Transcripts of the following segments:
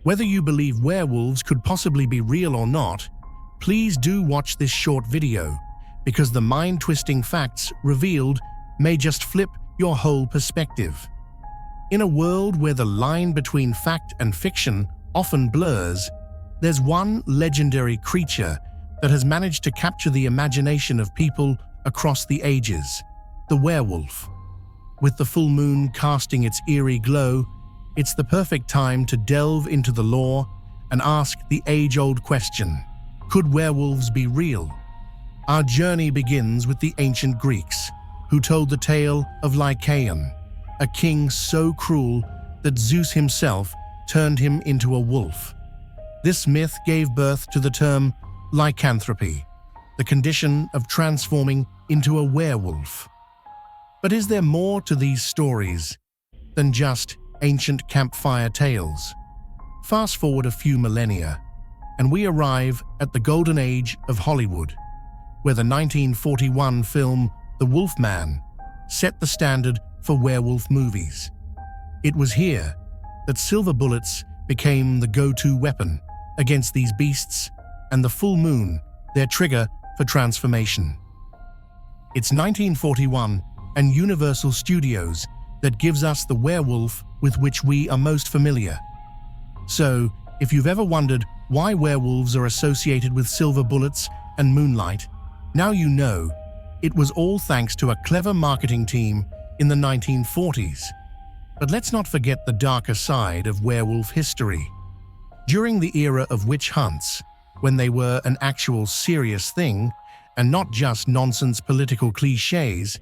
Whether you believe werewolves could possibly be real or not, please do watch this short video, because the mind-twisting facts revealed may just flip your whole perspective. In a world where the line between fact and fiction often blurs, there's one legendary creature that has managed to capture the imagination of people across the ages: the werewolf. With the full moon casting its eerie glow, it's the perfect time to delve into the lore and ask the age-old question: could werewolves be real? Our journey begins with the ancient Greeks, who told the tale of Lycaon, a king so cruel that Zeus himself turned him into a wolf. This myth gave birth to the term lycanthropy, the condition of transforming into a werewolf. But is there more to these stories than just ancient campfire tales? Fast forward a few millennia, and we arrive at the golden age of Hollywood, where the 1941 film The Wolfman set the standard for werewolf movies. It was here that silver bullets became the go-to weapon against these beasts, and the full moon their trigger for transformation. It's 1941 and Universal Studios that gives us the werewolf with which we are most familiar. So, if you've ever wondered why werewolves are associated with silver bullets and moonlight, now you know. It was all thanks to a clever marketing team in the 1940s. But let's not forget the darker side of werewolf history. During the era of witch hunts, when they were an actual serious thing and not just nonsense political cliches,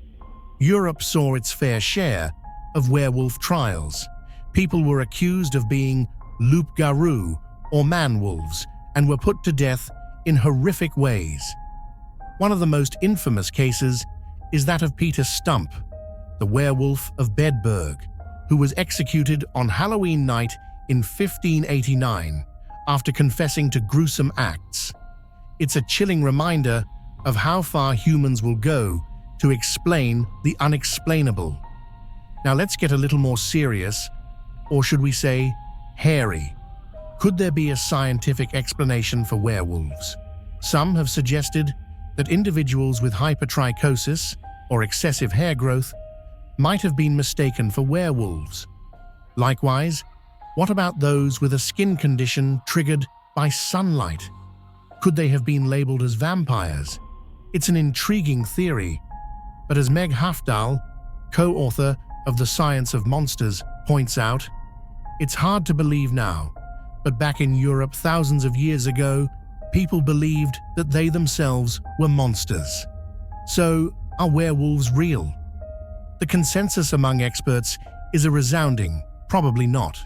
Europe saw its fair share of werewolf trials. People were accused of being loup-garou or man-wolves and were put to death in horrific ways. One of the most infamous cases is that of Peter Stump, the werewolf of Bedburg, who was executed on Halloween night in 1589 after confessing to gruesome acts. It's a chilling reminder of how far humans will go to explain the unexplainable. Now let's get a little more serious, or should we say, hairy. Could there be a scientific explanation for werewolves? Some have suggested that individuals with hypertrichosis, or excessive hair growth, might have been mistaken for werewolves. Likewise, what about those with a skin condition triggered by sunlight? Could they have been labeled as vampires? It's an intriguing theory, but as Meg Hafdahl, co-author of The Science of Monsters, points out, it's hard to believe now, but back in Europe thousands of years ago, people believed that they themselves were monsters. So, are werewolves real? The consensus among experts is a resounding, probably not.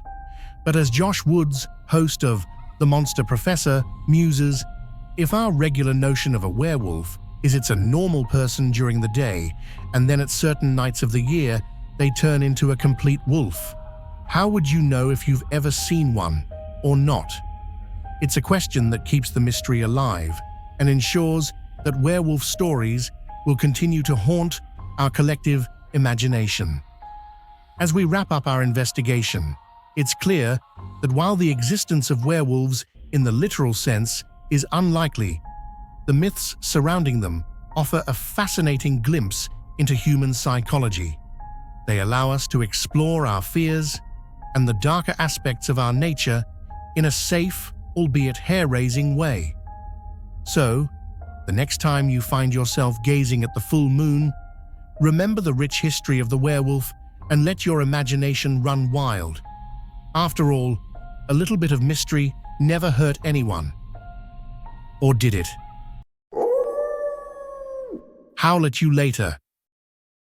But as Josh Woods, host of The Monster Professor, muses, if our regular notion of a werewolf is it's a normal person during the day, and then at certain nights of the year, they turn into a complete wolf, how would you know if you've ever seen one or not? It's a question that keeps the mystery alive and ensures that werewolf stories will continue to haunt our collective imagination. As we wrap up our investigation, it's clear that while the existence of werewolves in the literal sense is unlikely, the myths surrounding them offer a fascinating glimpse into human psychology. They allow us to explore our fears and the darker aspects of our nature in a safe, albeit hair-raising way. So, the next time you find yourself gazing at the full moon, remember the rich history of the werewolf and let your imagination run wild. After all, a little bit of mystery never hurt anyone. Or did it? Howl at you later.